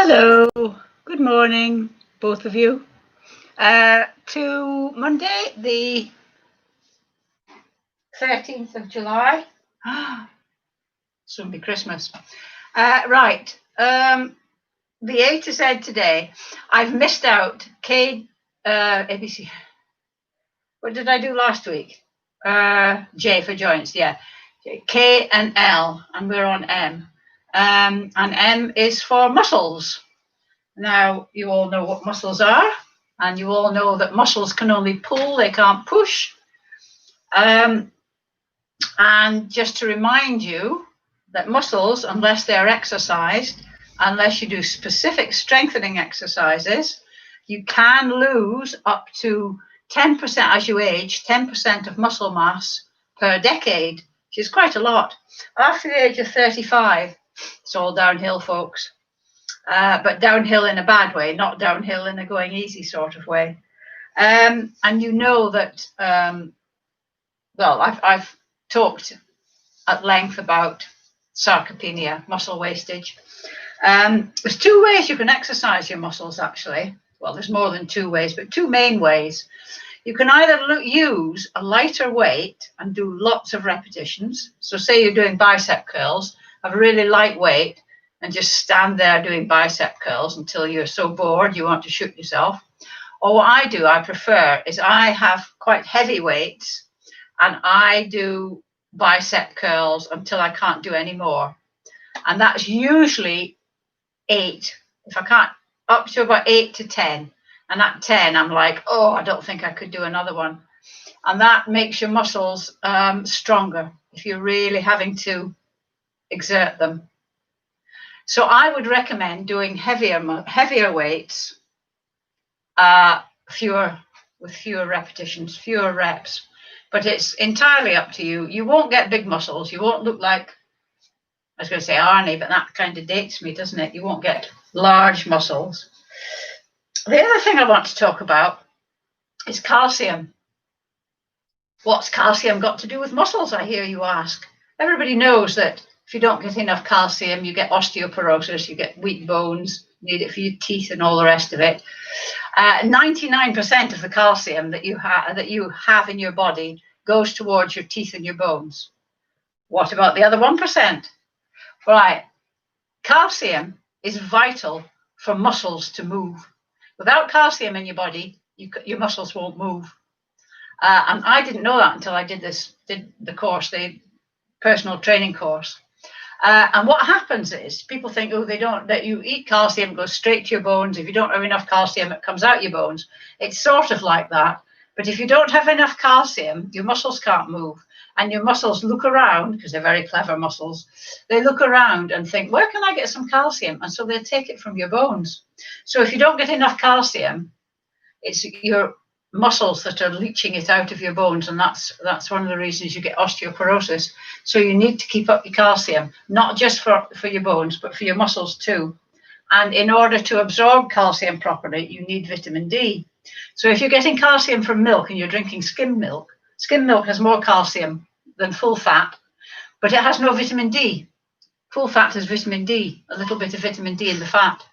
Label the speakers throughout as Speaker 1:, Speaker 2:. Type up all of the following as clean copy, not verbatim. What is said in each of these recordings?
Speaker 1: Hello, good morning, both of you. To Monday, the 13th of July. Soon be Christmas. Right, the A to Z today. I've missed out ABC. What did I do last week? J for joints, yeah. K and L, and we're on M. And M is for muscles. Now, you all know what muscles are, and you all know that muscles can only pull, they can't push. And just to remind you that muscles, unless they're exercised, unless you do specific strengthening exercises, you can lose up to 10% as you age, 10% of muscle mass per decade, which is quite a lot. After the age of 35, it's all downhill, folks. But downhill in a bad way, not downhill in a going easy sort of way. And you know that, well, I've talked at length about sarcopenia, muscle wastage. There's two ways you can exercise your muscles, actually. Well, there's more than two ways, but two main ways. You can either use a lighter weight and do lots of repetitions. So say you're doing bicep curls, have a really light weight, and just stand there doing bicep curls until you're so bored you want to shoot yourself. Or what I do, I prefer, is I have quite heavy weights and I do bicep curls until I can't do any more. And that's usually 8. If I can't, up to about 8 to 10. And at 10, I'm like, oh, I don't think I could do another one. And that makes your muscles stronger if you're really having to exert them. So I would recommend doing heavier weights, with fewer repetitions, fewer reps. But it's entirely up to you. You won't get big muscles. You won't look like, I was going to say Arnie, but that kind of dates me, doesn't it? You won't get large muscles. The other thing I want to talk about is calcium. What's calcium got to do with muscles, I hear you ask? Everybody knows that if you don't get enough calcium, you get osteoporosis, you get weak bones, you need it for your teeth and all the rest of it. 99% of the calcium that you have in your body goes towards your teeth and your bones. What about the other 1%? Right, calcium is vital for muscles to move. Without calcium in your body, your muscles won't move. And I didn't know that until I did the course, the personal training course. And what happens is people think, oh, that you eat calcium, it goes straight to your bones. If you don't have enough calcium, it comes out your bones. It's sort of like that. But if you don't have enough calcium, your muscles can't move. And your muscles look around, because they're very clever muscles, they look around and think, where can I get some calcium? And so they take it from your bones. So if you don't get enough calcium, it's your muscles that are leaching it out of your bones, and that's one of the reasons you get osteoporosis. So you need to keep up your calcium, not just for your bones, but for your muscles too. And in order to absorb calcium properly, you need vitamin D. So if you're getting calcium from milk and you're drinking skim milk has more calcium than full fat, but it has no vitamin D. Full fat has vitamin D, a little bit of vitamin D in the fat.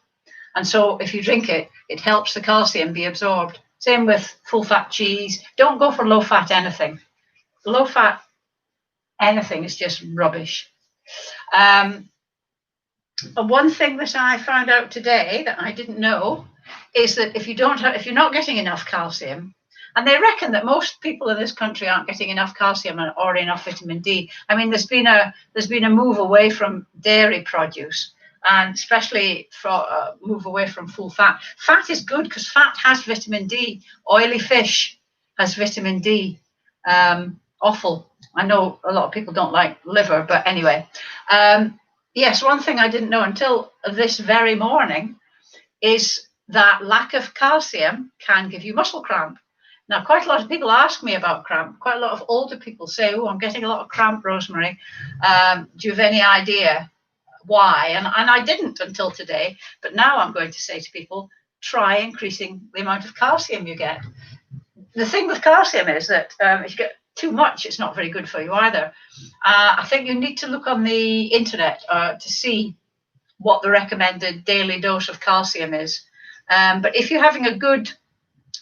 Speaker 1: And so if you drink it, it helps the calcium be absorbed. Same with full-fat cheese. Don't go for low-fat anything. Low-fat anything is just rubbish. One thing that I found out today that I didn't know is that if you're not getting enough calcium, and they reckon that most people in this country aren't getting enough calcium or enough vitamin D. I mean, there's been a move away from dairy produce, and especially for move away from full fat. Fat is good because fat has vitamin D. Oily fish has vitamin D. Offal. I know a lot of people don't like liver, but anyway. Yes, one thing I didn't know until this very morning is that lack of calcium can give you muscle cramp. Now, quite a lot of people ask me about cramp. Quite a lot of older people say, oh, I'm getting a lot of cramp, Rosemary. Do you have any idea why? And I didn't until today, but now I'm going to say to people, try increasing the amount of calcium you get. The thing with calcium is that if you get too much, it's not very good for you either. I think you need to look on the internet to see what the recommended daily dose of calcium is. But if you're having a good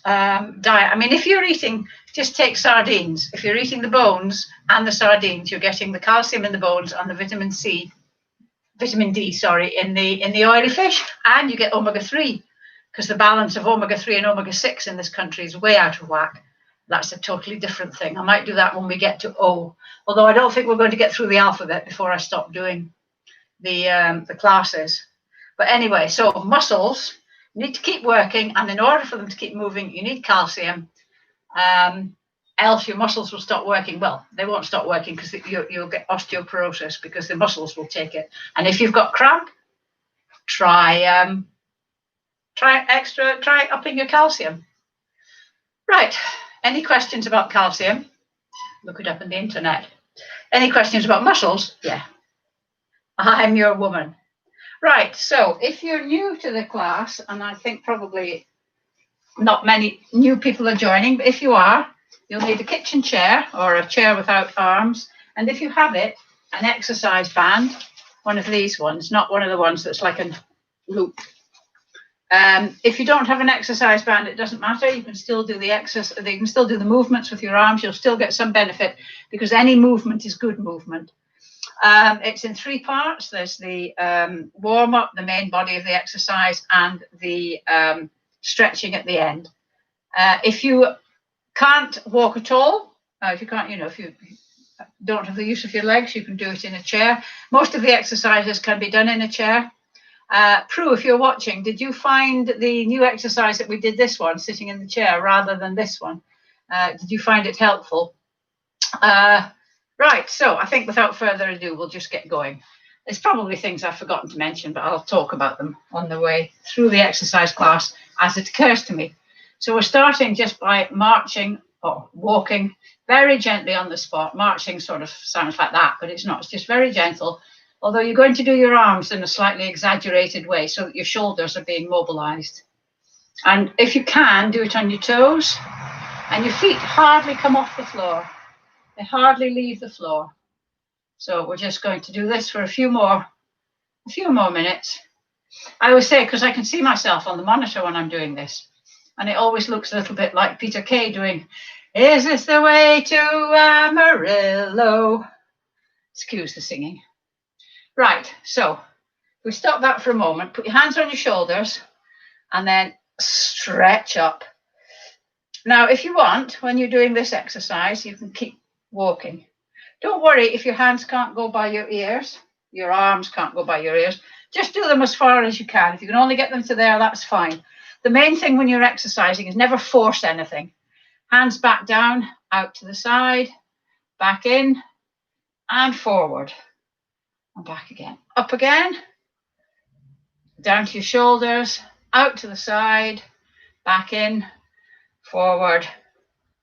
Speaker 1: diet, I mean, if you're eating, just take sardines. If you're eating the bones and the sardines, you're getting the calcium in the bones and the vitamin D, sorry, in the oily fish, and you get omega-3, because the balance of omega-3 and omega-6 in this country is way out of whack. That's a totally different thing. I might do that when we get to O, although I don't think we're going to get through the alphabet before I stop doing the classes. But anyway, so muscles need to keep working, and in order for them to keep moving, you need calcium. Else your muscles will stop working. Well, they won't stop working because you'll get osteoporosis, because the muscles will take it. And if you've got cramp, try upping your calcium. Right. Any questions about calcium? Look it up on the internet. Any questions about muscles? Yeah. I'm your woman. Right. So if you're new to the class, and I think probably not many new people are joining, but if you are, you'll need a kitchen chair or a chair without arms. And if you have it, an exercise band, one of these ones, not one of the ones that's like a loop. If you don't have an exercise band, it doesn't matter. You can still do the exercise. You can still do the movements with your arms. You'll still get some benefit, because any movement is good movement. It's in 3 parts. There's the warm-up, the main body of the exercise, and the stretching at the end. If you can't walk at all, if you can't, if you don't have the use of your legs, you can do it in a chair. Most of the exercises can be done in a chair. Prue, if you're watching, did you find the new exercise that we did, this one, sitting in the chair rather than this one? Did you find it helpful? Right, so I think without further ado, we'll just get going. There's probably things I've forgotten to mention, but I'll talk about them on the way through the exercise class as it occurs to me. So we're starting just by marching or walking very gently on the spot. Marching sort of sounds like that, but it's not. It's just very gentle, although you're going to do your arms in a slightly exaggerated way so that your shoulders are being mobilized. And if you can, do it on your toes, and your feet hardly come off the floor. They hardly leave the floor. So we're just going to do this for a few more minutes. I always say, because I can see myself on the monitor when I'm doing this, and it always looks a little bit like Peter Kay doing, "Is this the way to Amarillo?" Excuse the singing. Right, so we stop that for a moment. Put your hands on your shoulders and then stretch up. Now, if you want, when you're doing this exercise, you can keep walking. Don't worry if your hands can't go by your ears, your arms can't go by your ears. Just do them as far as you can. If you can only get them to there, that's fine. The main thing when you're exercising is never force anything. Hands back down, out to the side, back in, and forward. And back again. Up again, down to your shoulders, out to the side, back in, forward,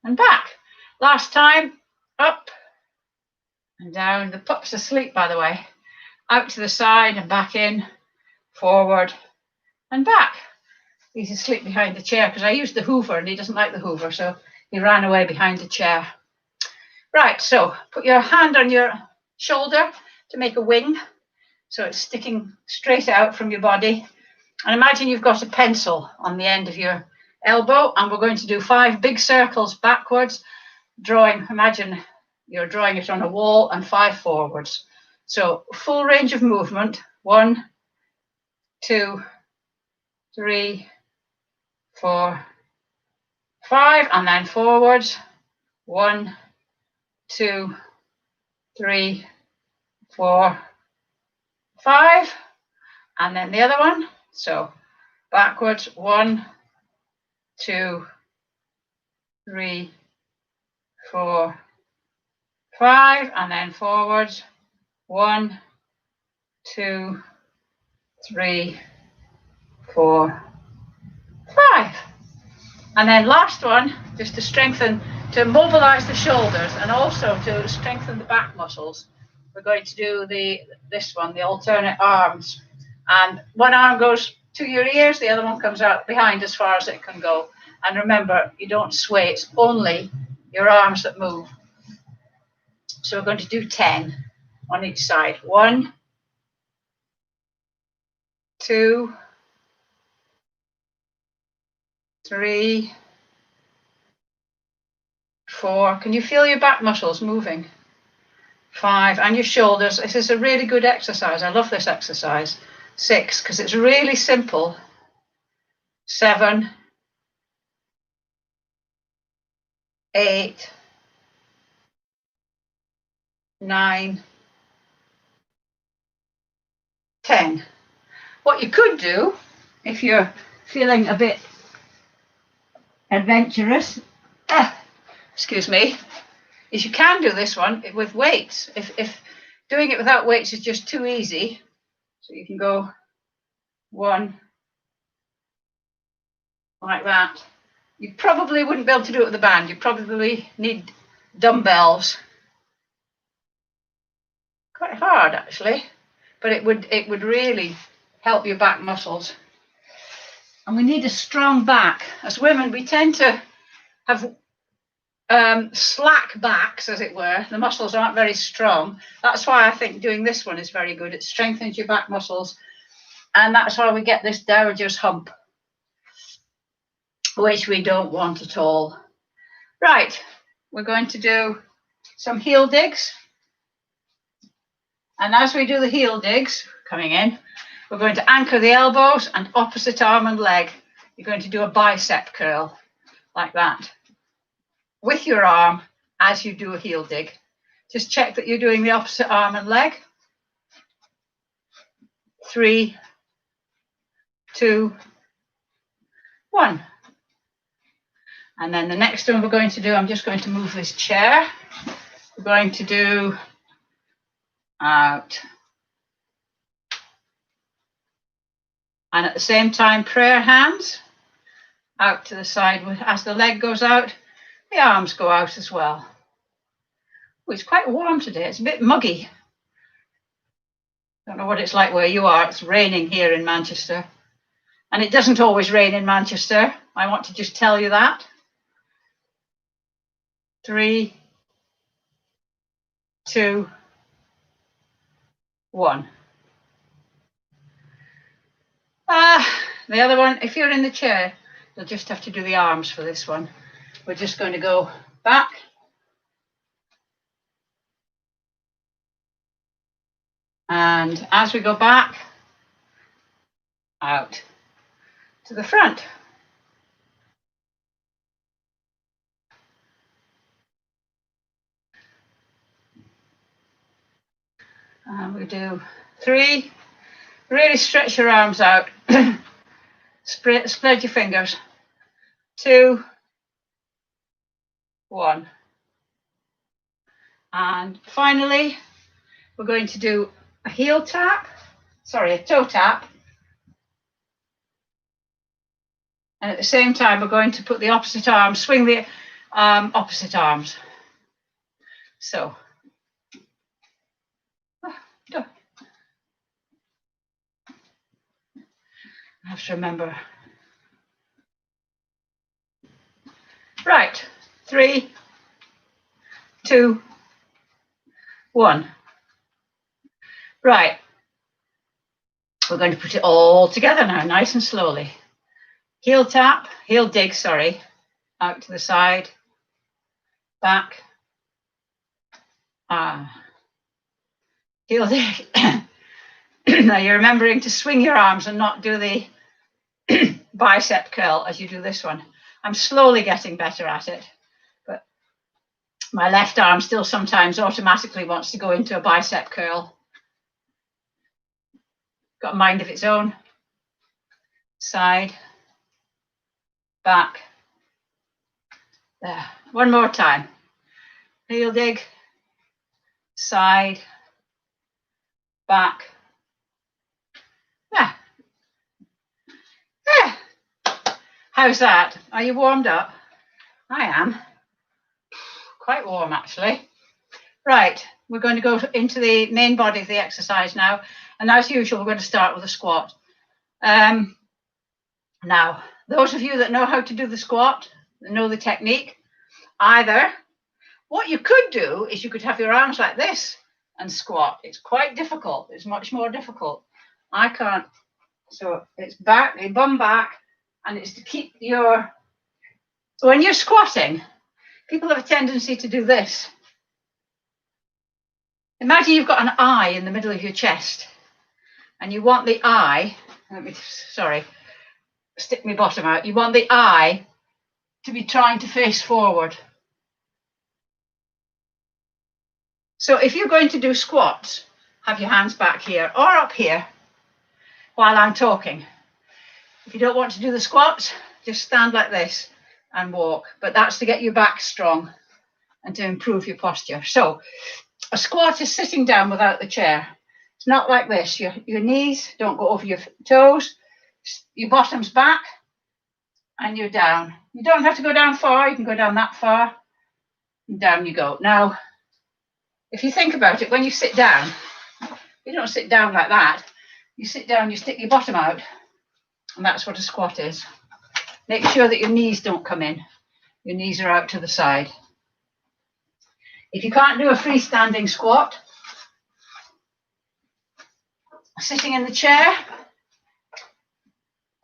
Speaker 1: and back. Last time, up and down. The pup's asleep, by the way. Out to the side and back in, forward, and back. He's asleep behind the chair because I used the Hoover and he doesn't like the Hoover, so he ran away behind the chair. Right, so put your hand on your shoulder to make a wing, so it's sticking straight out from your body. And imagine you've got a pencil on the end of your elbow, and we're going to do 5 big circles backwards, imagine you're drawing it on a wall, and 5 forwards. So full range of movement, 1, 2, 3, 4, 5, and then forwards, 1, 2, 3, 4, 5, and then the other one. So backwards, 1, 2, 3, 4, 5, and then forwards, 1, 2, 3, 4, 5. And then last one, just to mobilize the shoulders and also to strengthen the back muscles. We're going to do this one, the alternate arms. And one arm goes to your ears, the other one comes out behind as far as it can go. And remember, you don't sway, it's only your arms that move. So we're going to do 10 on each side. 1, 2, 3, 4. Can you feel your back muscles moving? 5, and your shoulders. This is a really good exercise. I love this exercise. 6, because it's really simple. 7, 8, 9, 10. What you could do, if you're feeling a bit adventurous, excuse me, is you can do this one with weights. If doing it without weights is just too easy, so you can go 1, like that. You probably wouldn't be able to do it with a band. You probably need dumbbells. Quite hard actually, but it would really help your back muscles. And we need a strong back. As women, we tend to have slack backs, as it were. The muscles aren't very strong. That's why I think doing this one is very good. It strengthens your back muscles, and that's why we get this dowager's hump, which we don't want at all. Right, we're going to do some heel digs. And as we do the heel digs, coming in, we're going to anchor the elbows and opposite arm and leg. You're going to do a bicep curl, like that, with your arm as you do a heel dig. Just check that you're doing the opposite arm and leg. 3, 2, 1. And then the next one we're going to do, I'm just going to move this chair. We're going to do out. And at the same time, prayer hands out to the side. As the leg goes out, the arms go out as well. Oh, it's quite warm today. It's a bit muggy. Don't know what it's like where you are. It's raining here in Manchester. And it doesn't always rain in Manchester. I want to just tell you that. 3, 2, 1. The other one, if you're in the chair, you'll just have to do the arms for this one. We're just going to go back. And as we go back, out to the front. And we do 3. Really stretch your arms out. Spread your fingers. 2, 1. And finally, we're going to do a heel tap. Sorry, a toe tap. And at the same time, we're going to put the opposite arm, swing the opposite arms. So, I have to remember. Right, 3, 2, 1. Right, we're going to put it all together now, nice and slowly. Heel tap, heel dig, sorry, out to the side, back, heel dig. Now you're remembering to swing your arms and not do the bicep curl as you do this one. I'm slowly getting better at it, but my left arm still sometimes automatically wants to go into a bicep curl. Got a mind of its own. Side, back, there. One more time. Heel dig, side, back. Yeah. Yeah. How's that? Are you warmed up? I am. Quite warm, actually. Right, we're going to go into the main body of the exercise now. And as usual, we're going to start with a squat. Now, those of you that know how to do the squat, that know the technique, either what you could do is you could have your arms like this and squat. It's quite difficult. It's much more difficult. I can't So it's back, your bum back, and it's to keep your, when you're squatting, people have a tendency to do this. Imagine you've got an eye in the middle of your chest, and you want the eye, stick my bottom out, you want the eye to be trying to face forward. So if you're going to do squats, have your hands back here or up here while I'm talking. If you don't want to do the squats, just stand like this and walk. But that's to get your back strong and to improve your posture. So a squat is sitting down without the chair. It's not like this. Your knees don't go over your toes. Your bottom's back and you're down. You don't have to go down far. You can go down that far and down you go. Now, if you think about it, when you sit down, you don't sit down like that. You sit down, you stick your bottom out, and that's what a squat is. Make sure that your knees don't come in. Your knees are out to the side. If you can't do a freestanding squat, sitting in the chair,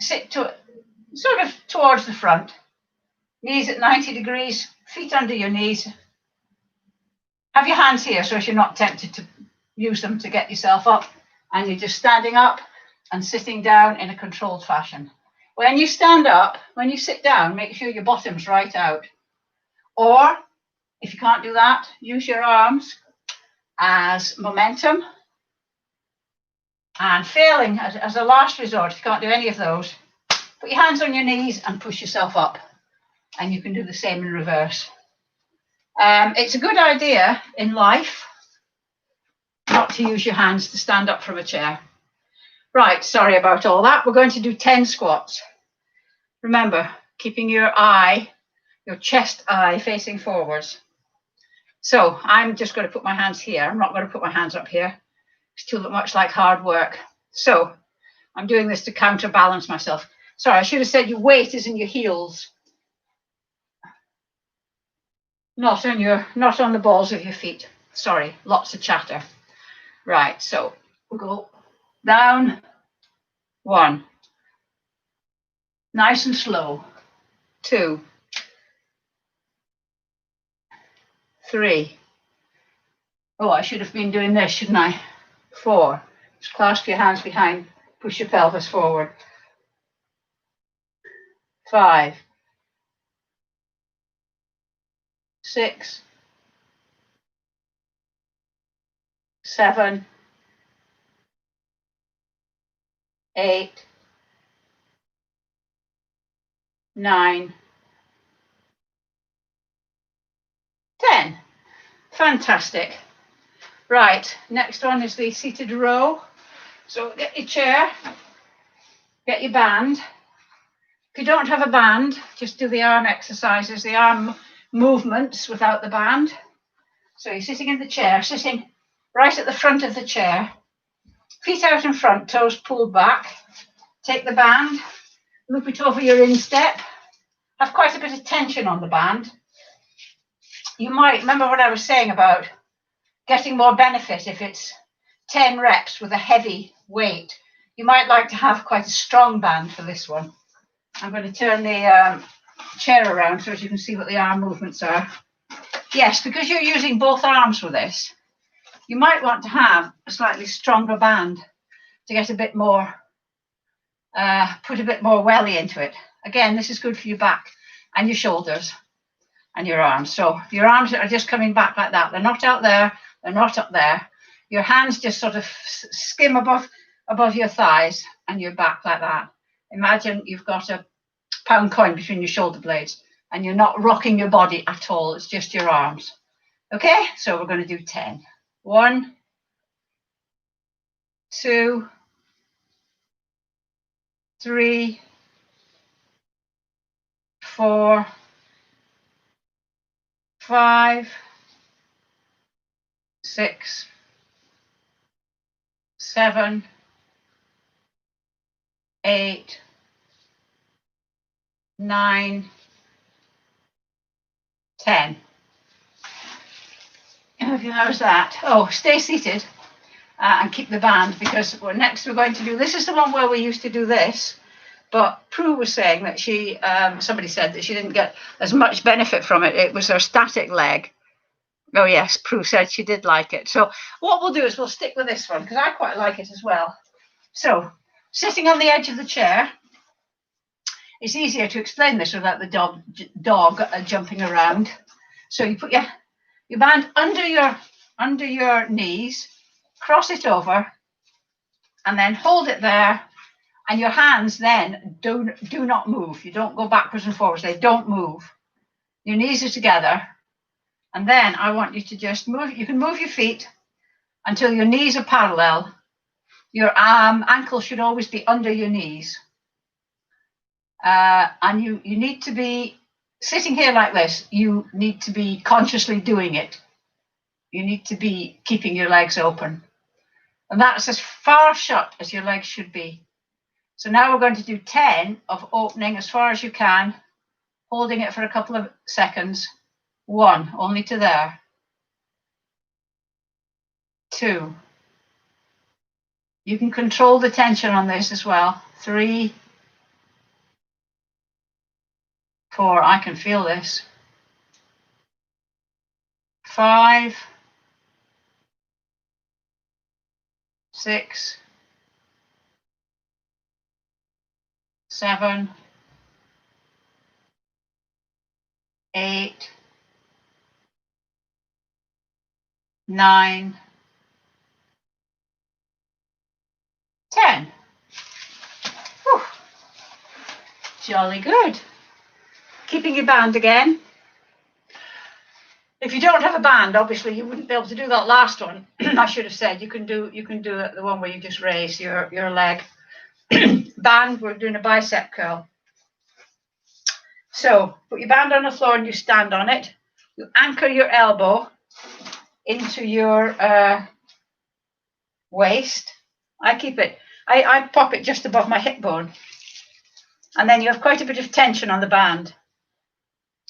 Speaker 1: sit sort of towards the front, knees at 90 degrees, feet under your knees. Have your hands here so you're not tempted to use them to get yourself up, and you're just standing up and sitting down in a controlled fashion. When you stand up, when you sit down, make sure your bottom's right out. Or if you can't do that, use your arms as momentum. And failing as a last resort, if you can't do any of those, put your hands on your knees and push yourself up. And you can do the same in reverse. It's a good idea in life not to use your hands to stand up from a chair. Right, sorry about all that. We're going to do 10 squats. Remember, keeping your chest eye facing forwards. So I'm just going to put my hands here. I'm not going to put my hands up here. It's too much like hard work. So I'm doing this to counterbalance myself. Sorry, I should have said your weight is in your heels. Not on the balls of your feet. Sorry, lots of chatter. Right, so we'll go down. 1. Nice and slow. 2. 3. Oh, I should have been doing this, shouldn't I? 4. Just clasp your hands behind, push your pelvis forward. 5. 6. 7. 8. 9. 10. Fantastic. Right, next one is the seated row. So get your chair, get your band. If you don't have a band, just do the arm exercises, the arm movements without the band. So you're sitting in the chair, sitting right at the front of the chair, feet out in front, toes pulled back. Take the band, loop it over your instep. Have quite a bit of tension on the band. You might remember what I was saying about getting more benefit if it's 10 reps with a heavy weight. You might like to have quite a strong band for this one. I'm going to turn the chair around so that you can see what the arm movements are. Yes, because you're using both arms for this, you might want to have a slightly stronger band to get a bit more, put a bit more welly into it. Again, this is good for your back and your shoulders and your arms. So your arms are just coming back like that. They're not out there, they're not up there. Your hands just sort of skim above your thighs and your back like that. Imagine you've got a pound coin between your shoulder blades and you're not rocking your body at all. It's just your arms. Okay, so we're going to do 10. 1, 2, 3, 4, 5, 6, 7, 8, 9, 10. How's that? Oh, stay seated. and keep the band, because next we're going to do, this is the one where we used to do this, but Prue was saying that she, somebody said that she didn't get as much benefit from it. It was her static leg. Oh yes, Prue said she did like it. So what we'll do is we'll stick with this one, because I quite like it as well. So sitting on the edge of the chair, it's easier to explain this without the dog jumping around. So you put your band under your knees, cross it over, and then hold it there. And your hands then do not move. You don't go backwards and forwards. They don't move. Your knees are together. And then I want you to just move. You can move your feet until your knees are parallel. Your ankle should always be under your knees. And you need to be sitting here like this. You need to be consciously doing it. You need to be keeping your legs open. And that's as far shut as your legs should be. So now we're going to do 10 of opening as far as you can, holding it for a couple of seconds. 1, only to there. 2. You can control the tension on this as well. 3, 4, I can feel this. 5, 6, 7, 8, 9, 10. Whew. Jolly good. Keeping your band again. If you don't have a band, obviously you wouldn't be able to do that last one. I should have said you can do the one where you just raise your leg. Band, we're doing a bicep curl. So put your band on the floor and you stand on it. You anchor your elbow into your waist. I pop it just above my hip bone. And then you have quite a bit of tension on the band.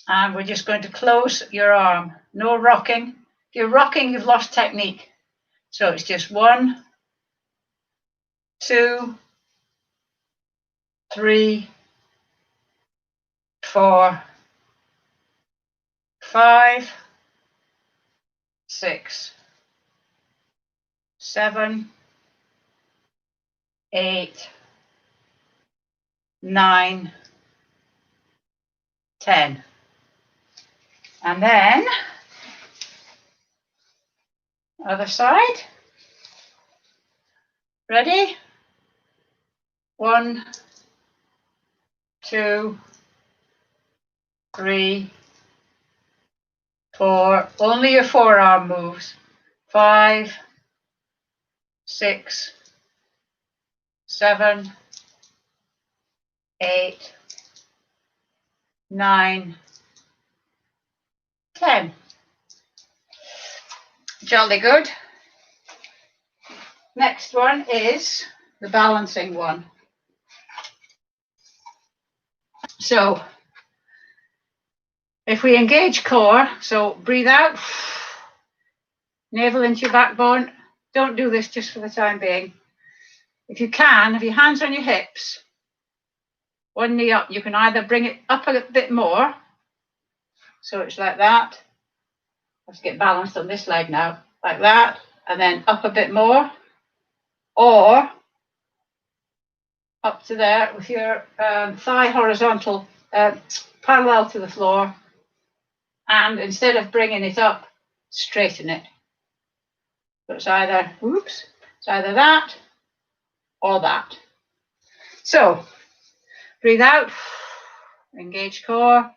Speaker 1: And we're just going to close your arm. No rocking. If you're rocking, you've lost technique. So it's just 1, 2, 3, 4, 5, 6, 7, 8, 9, 10. And then other side. Ready? 1, 2, 3, 4. Only your forearm moves. 5, 6, 7, 8, 9, 10. Jolly good. Next one is the balancing one. So if we engage core, so breathe out, navel into your backbone. Don't do this just for the time being. If you can, have your hands on your hips, one knee up, you can either bring it up a bit more, so it's like that. Let's get balanced on this leg now, like that, and then up a bit more, or up to there with your thigh horizontal, parallel to the floor, and instead of bringing it up, straighten it. So it's either, it's either that or that. So breathe out, engage core,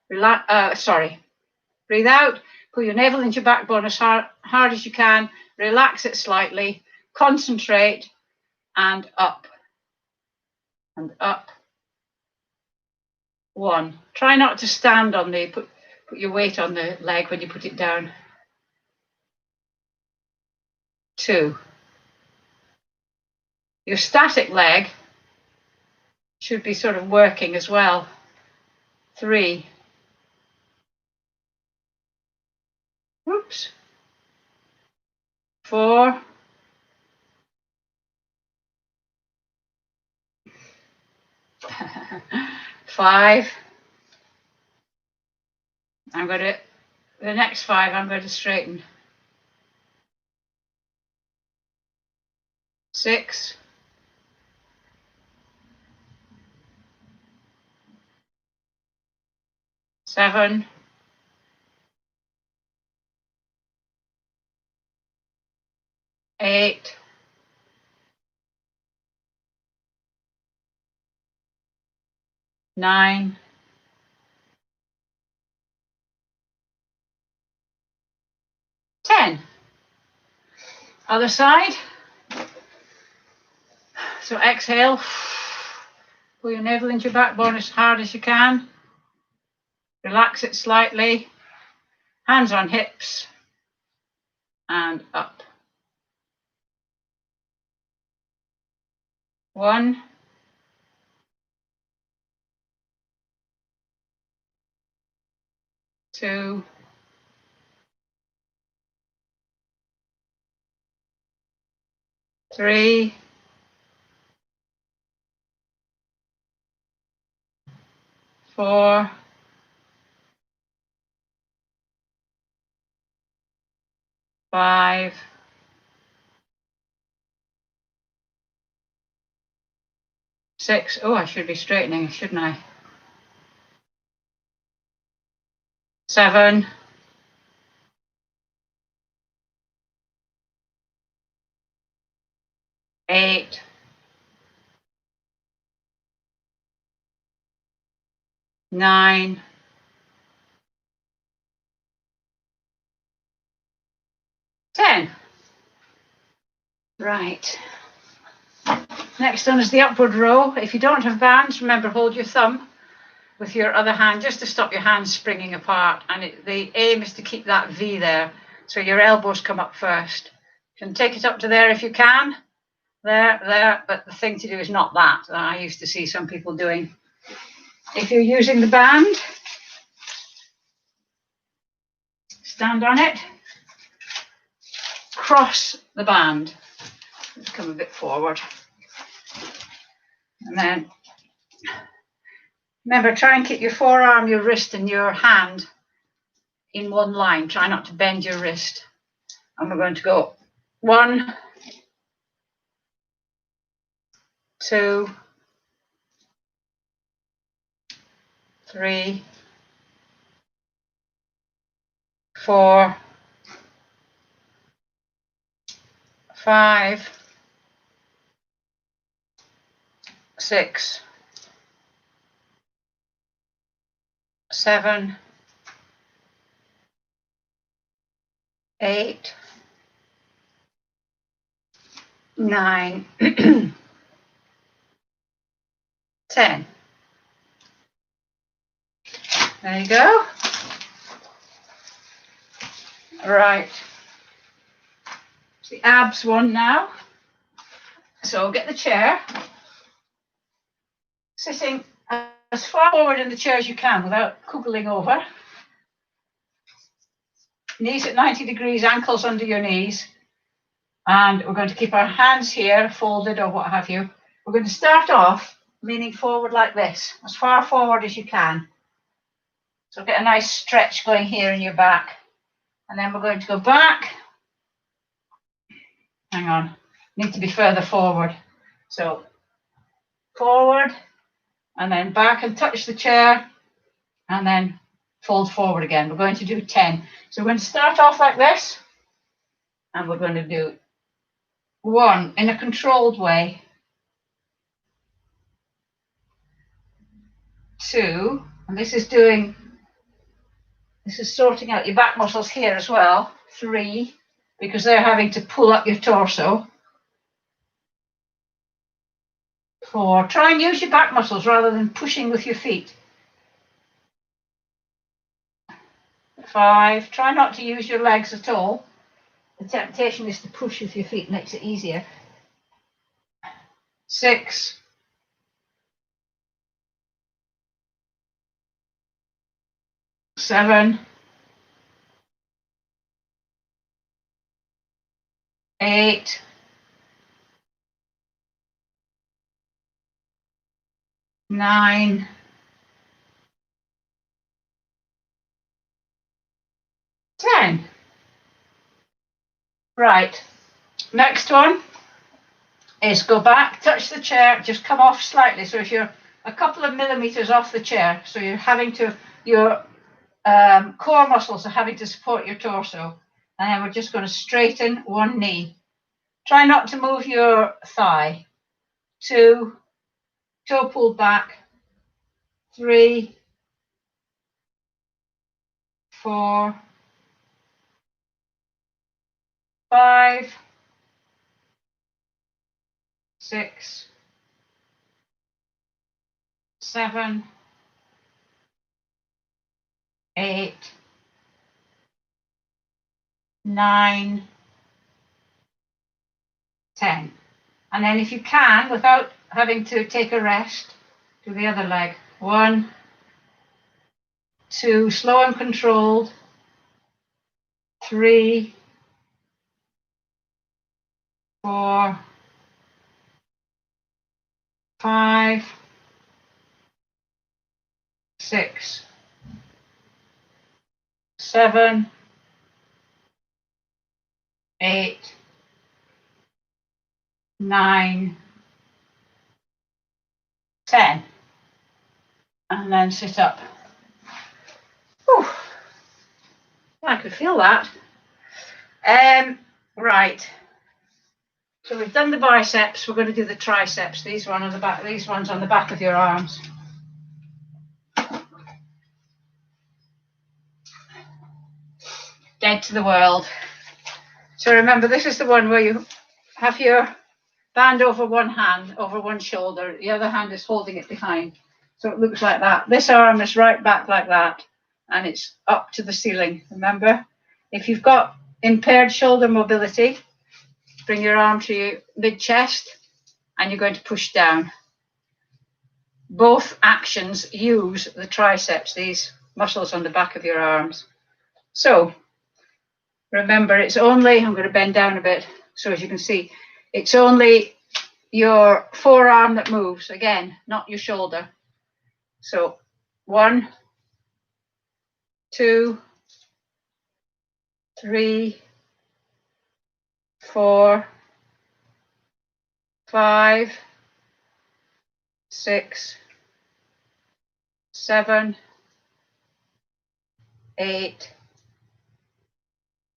Speaker 1: relax, breathe out, pull your navel into your backbone as hard as you can, relax it slightly, concentrate, and up. And up. 1. Try not to stand on the, put your weight on the leg when you put it down. 2. Your static leg should be sort of working as well. 3. 4. 5. The next 5 I'm going to straighten. 6. 7. 8. 9. 10. Other side. So exhale. Pull your navel into your backbone as hard as you can. Relax it slightly. Hands on hips. And up. 1. 2. 3. 4. 5. 6. Oh, I should be straightening, shouldn't I? 7. 8. 9. 10. Right. Next one is the upward row. If you don't have bands, remember, hold your thumb with your other hand just to stop your hands springing apart. And the aim is to keep that V there. So your elbows come up first. You can take it up to there if you can. There. But the thing to do is not that I used to see some people doing. If you're using the band, stand on it. Cross the band. Let's come a bit forward. And then, remember, try and keep your forearm, your wrist, and your hand in one line. Try not to bend your wrist. And we're going to go 1, 2, 3, 4, 5, 6, 7, 8, 9, 10. There you go. Right. It's the abs one now. So get the chair. Sitting as far forward in the chair as you can without kugeling over. Knees at 90 degrees, ankles under your knees. And we're going to keep our hands here folded or what have you. We're going to start off leaning forward like this, as far forward as you can. So get a nice stretch going here in your back. And then we're going to go back. Hang on, need to be further forward. So forward and then back and touch the chair and then fold forward again. We're going to do 10. So we're going to start off like this and we're going to do 1 in a controlled way, 2, and this is sorting out your back muscles here as well, 3, because they're having to pull up your torso, 4, try and use your back muscles rather than pushing with your feet, 5, try not to use your legs at all. The temptation is to push with your feet, makes it easier. 6, 7, 8, 9, 10. Right, next one is go back, touch the chair, just come off slightly. So if you're a couple of millimeters off the chair, so you're having to, your core muscles are having to support your torso. And then we're just going to straighten one knee. Try not to move your thigh. 2, toe pulled back. 3, 4, 5, 6, 7, 8, 9, 10. And then if you can, without having to take a rest, do the other leg. 1, 2, slow and controlled. 3, 4, 5, 6, 7, 8, 9, 10. And then sit up. Whew. I could feel that. Right. So we've done the biceps. We're going to do the triceps. These ones on the back. These ones on the back of your arms. Dead to the world. So remember, this is the one where you have your band over one hand, over one shoulder. The other hand is holding it behind. So it looks like that. This arm is right back like that, and it's up to the ceiling. Remember, if you've got impaired shoulder mobility, bring your arm to your mid-chest, and you're going to push down. Both actions use the triceps, these muscles on the back of your arms. So remember, it's only, I'm going to bend down a bit, so as you can see, it's only your forearm that moves, again, not your shoulder. So 1, 2, 3, 4, 5, 6, 7, 8,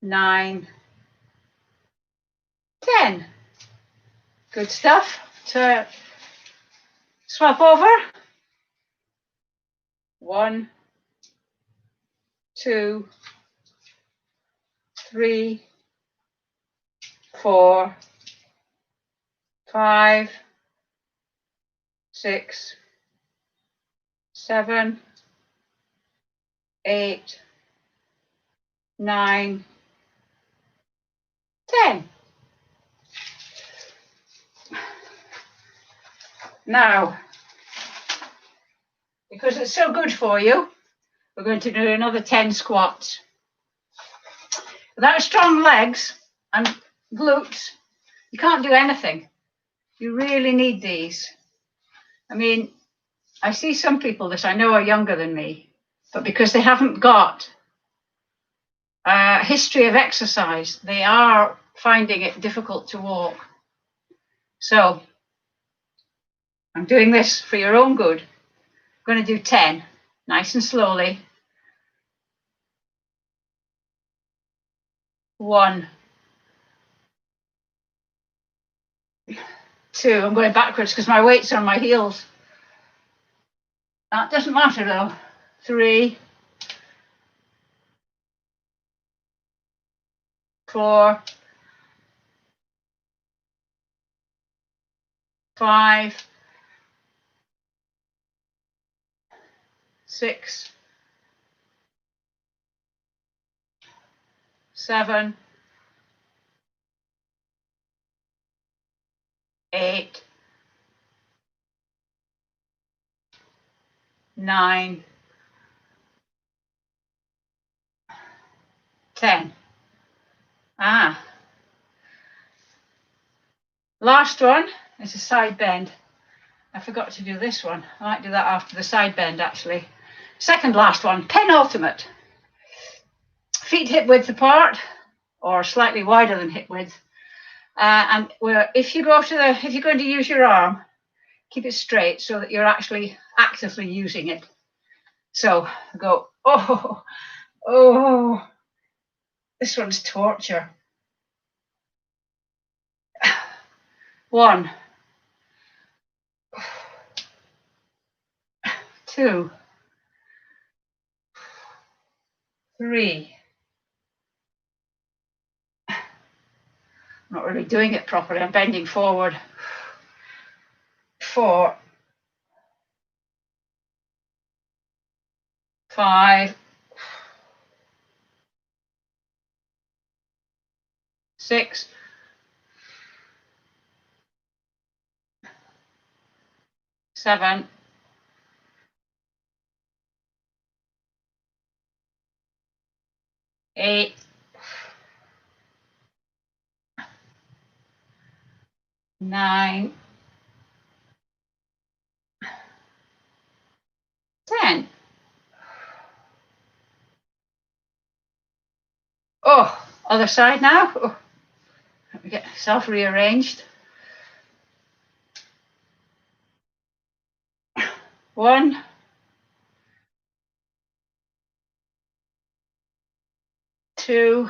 Speaker 1: 9, 10. Good stuff. To swap over. 1, 2, 3, 4, 5, 6, 7, 8, 9, 10. Now, because it's so good for you, we're going to do another 10 squats. Without strong legs and glutes, you can't do anything. You really need these. I mean, I see some people that I know are younger than me, but because they haven't got a history of exercise, they are finding it difficult to walk. So I'm doing this for your own good. I'm going to do 10, nice and slowly. 1, 2, I'm going backwards because my weight's on my heels. That doesn't matter though. 3, 4, 5, 6, 7, 8, 9, 10. Last one is a side bend. I forgot to do this one. I might do that after the side bend, actually. Second last one, penultimate. Feet hip width apart, or slightly wider than hip width. And if you're going to use your arm, keep it straight so that you're actually actively using it. So go, oh, oh, this one's torture. 1, 2, 3. I'm not really doing it properly. I'm bending forward. 4, 5, 6, 7, 8, 9, 10. Oh, other side now. Oh, let me get myself rearranged. 1, 2,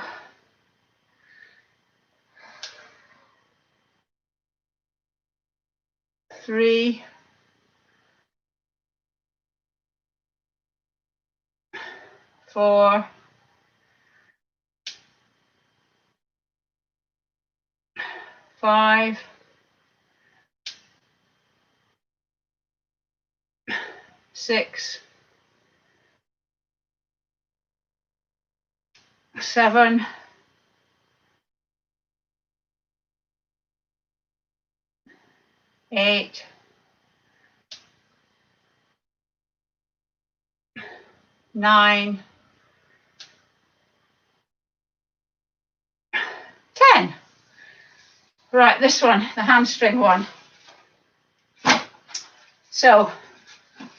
Speaker 1: 3, 4, 5, 6, 7, 8, 9, 10. Right, this one, the hamstring one. So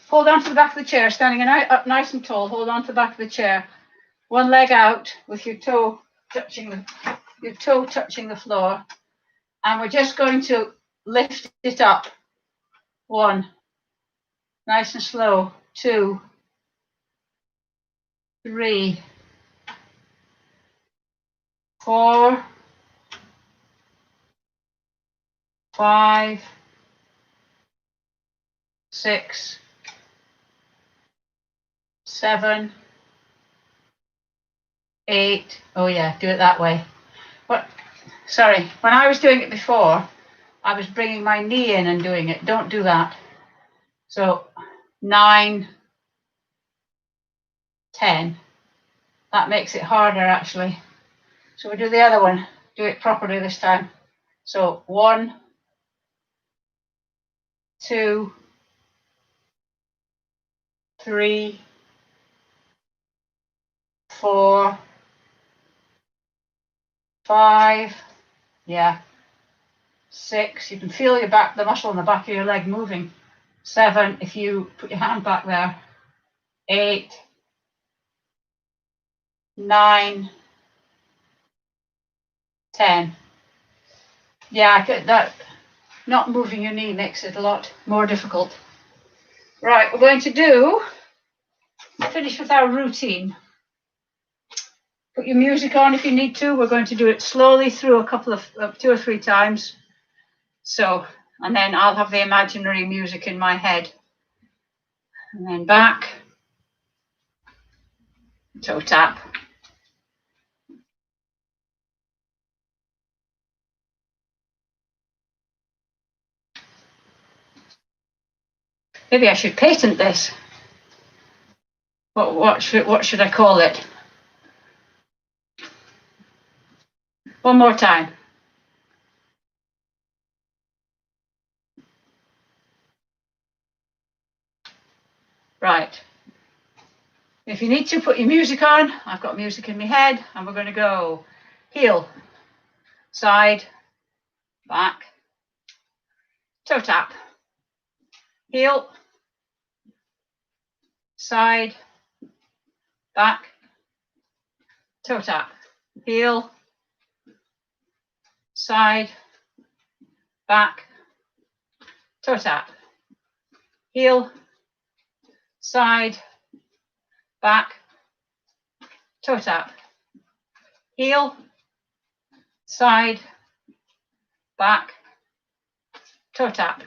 Speaker 1: hold on to the back of the chair, standing up nice and tall. Hold on to the back of the chair. One leg out with your toe touching the floor, and we're just going to lift it up. 1, nice and slow. 2, 3, 4, 5, 6, 7, 8. Oh yeah, do it that way. What? Sorry, when I was doing it before, I was bringing my knee in and doing it. Don't do that. So 9, 10. That makes it harder actually. So we do the other one. Do it properly this time. So 1, 2, 3, 4, 5. Yeah. 6. You can feel the muscle in the back of your leg moving. 7. If you put your hand back there. 8, 9, 10. Yeah, that not moving your knee makes it a lot more difficult. Right, we're going to finish with our routine. Put your music on if you need to. We're going to do it slowly through a couple of 2 or 3 times. So, and then I'll have the imaginary music in my head. And then back, toe tap. Maybe I should patent this. What should I call it? One more time. Right. If you need to, put your music on. I've got music in my head, and we're going to go heel, side, back, toe tap, heel, side, back, toe tap, heel, side, back, toe tap, heel, side, back, toe tap, heel, side, back, toe tap,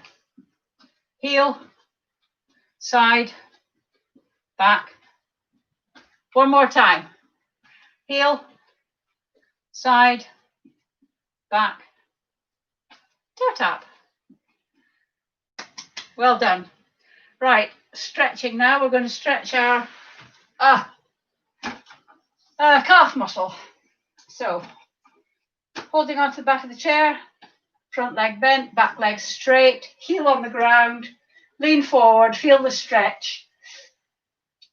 Speaker 1: heel, side, back. One more time. Heel, side, back, toe tap. Well done. Right, stretching now. We're going to stretch our calf muscle. So, holding onto the back of the chair, front leg bent, back leg straight, heel on the ground, lean forward, feel the stretch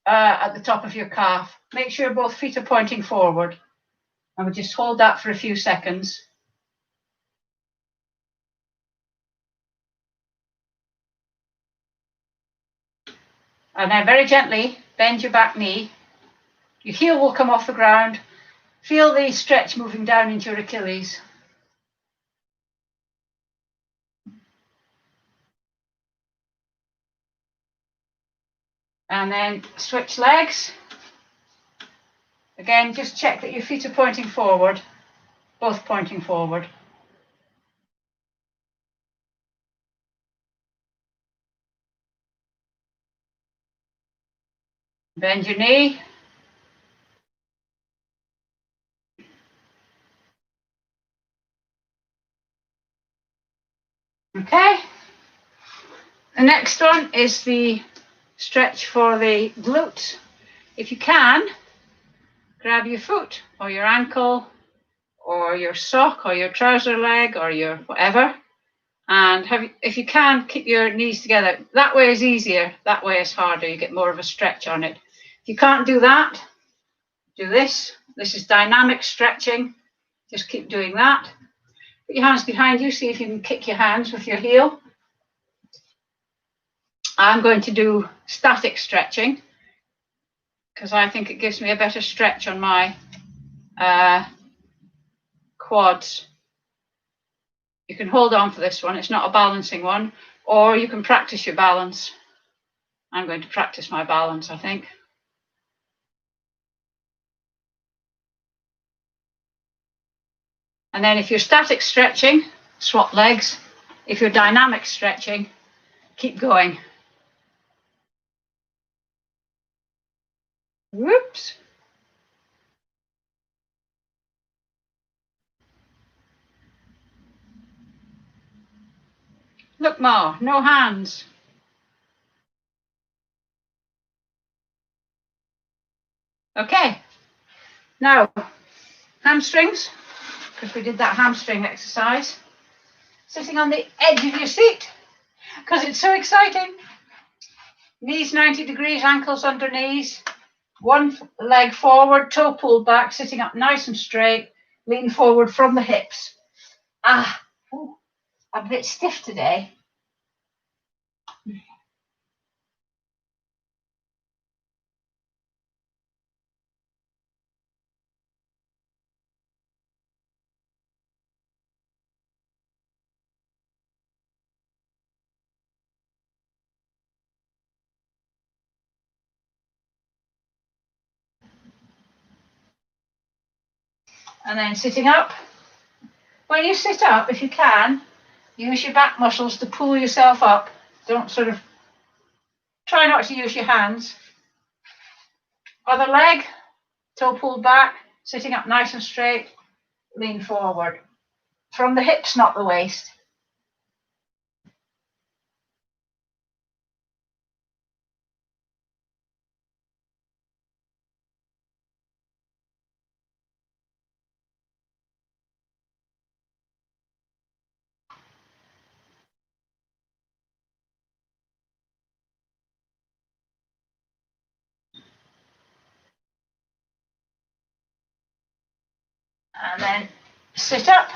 Speaker 1: at the top of your calf. Make sure both feet are pointing forward. And we just hold that for a few seconds. And then very gently bend your back knee. Your heel will come off the ground. Feel the stretch moving down into your Achilles. And then switch legs. Again, just check that your feet are pointing forward, both pointing forward. Bend your knee. Okay. The next one is the stretch for the glutes. If you can, grab your foot or your ankle or your sock or your trouser leg or your whatever, and if you can, keep your knees together. That way is easier, that way is harder, you get more of a stretch on it. If you can't do that, do this. This is dynamic stretching. Just keep doing that. Put your hands behind you, see if you can kick your hands with your heel. I'm going to do static stretching because I think it gives me a better stretch on my quads. You can hold on for this one, it's not a balancing one, or you can practice your balance. I'm going to practice my balance, I think. And then if you're static stretching, swap legs. If you're dynamic stretching, keep going. Whoops. Look, Ma, no hands. Okay, now hamstrings, because we did that hamstring exercise. Sitting on the edge of your seat, because it's so exciting. Knees 90 degrees, ankles under knees. One leg forward, toe pulled back, sitting up nice and straight. Lean forward from the hips. I'm a bit stiff today. And then sitting up. When you sit up, if you can, use your back muscles to pull yourself up. Don't try not to use your hands. Other leg, toe pulled back, sitting up nice and straight, lean forward. From the hips, not the waist. And then sit up.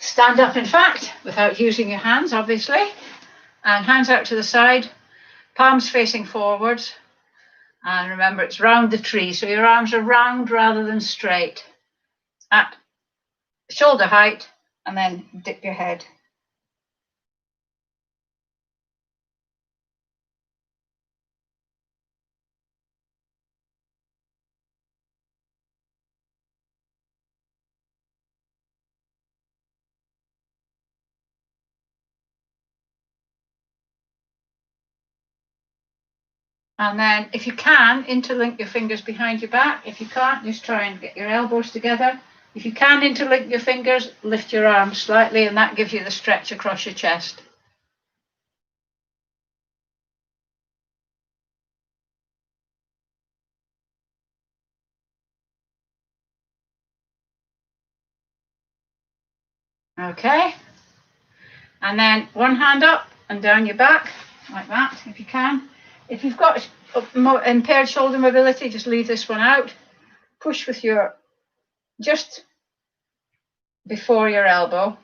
Speaker 1: Stand up, in fact, without using your hands, obviously. And hands out to the side, palms facing forwards. And remember, it's round the tree, so your arms are round rather than straight. At shoulder height, and then dip your head. And then, if you can, interlink your fingers behind your back. If you can't, just try and get your elbows together. If you can interlink your fingers, lift your arms slightly, and that gives you the stretch across your chest. Okay. And then one hand up and down your back, like that, if you can. If you've got impaired shoulder mobility, just leave this one out. Push with your, just before your elbow.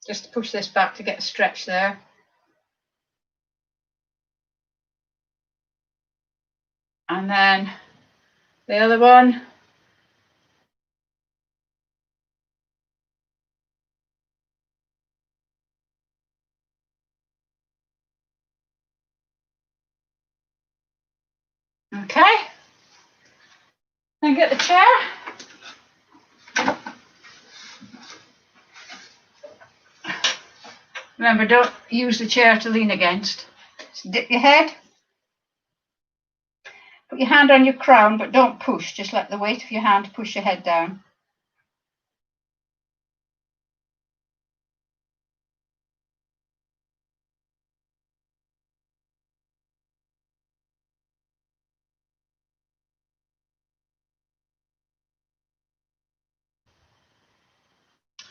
Speaker 1: Just push this back to get a stretch there. And then the other one. Okay. Then get the chair. Remember, don't use the chair to lean against. Just dip your head. Put your hand on your crown, but don't push. Just let the weight of your hand push your head down.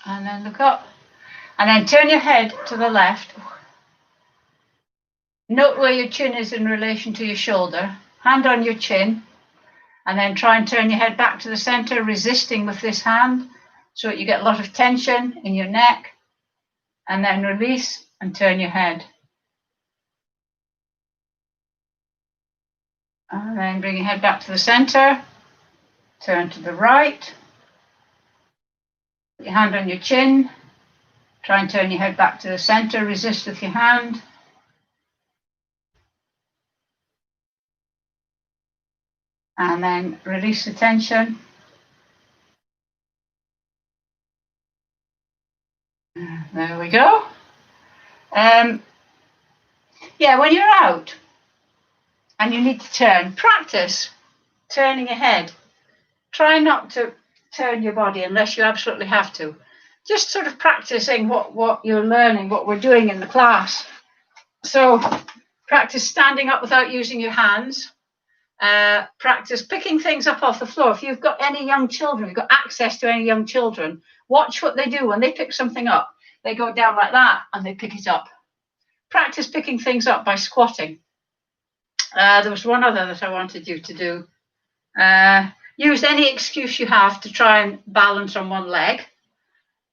Speaker 1: And then look up. And then turn your head to the left. Note where your chin is in relation to your shoulder. Hand on your chin. And then try and turn your head back to the center, resisting with this hand, so that you get a lot of tension in your neck. And then release and turn your head. And then bring your head back to the center. Turn to the right. Put your hand on your chin. Try and turn your head back to the center. Resist with your hand. And then release the tension. There we go. Yeah, when you're out and you need to turn, practice turning your head. Try not to turn your body unless you absolutely have to. Just sort of practicing what you're learning, what we're doing in the class. So practice standing up without using your hands. Practice picking things up off the floor. If you've got any young children, you've got access to any young children, watch what they do when they pick something up. They go down like that and they pick it up. Practice picking things up by squatting. There was one other that I wanted you to do. Use any excuse you have to try and balance on one leg.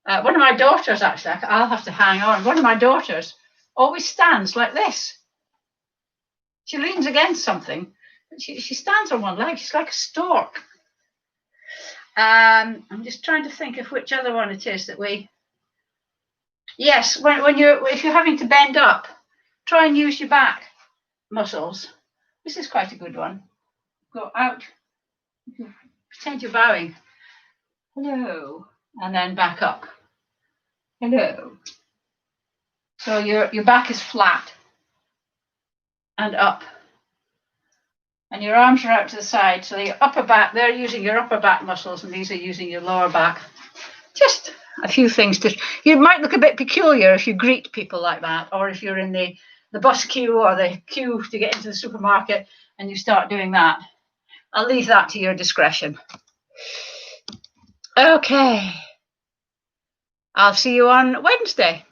Speaker 1: One of my daughters, actually, I'll have to hang on. One of my daughters always stands like this. She leans against something. She stands on one leg. She's like a stork. I'm just trying to think of which other one it is that we. Yes, if you're having to bend up, try and use your back muscles. This is quite a good one. Go out. Pretend you're bowing. Hello, and then back up. Hello. So your back is flat and up. And your arms are out to the side, so your upper back, they're using your upper back muscles, and these are using your lower back. Just a few things. You might look a bit peculiar if you greet people like that, or if you're in the bus queue or the queue to get into the supermarket and you start doing that. I'll leave that to your discretion. Okay. I'll see you on Wednesday.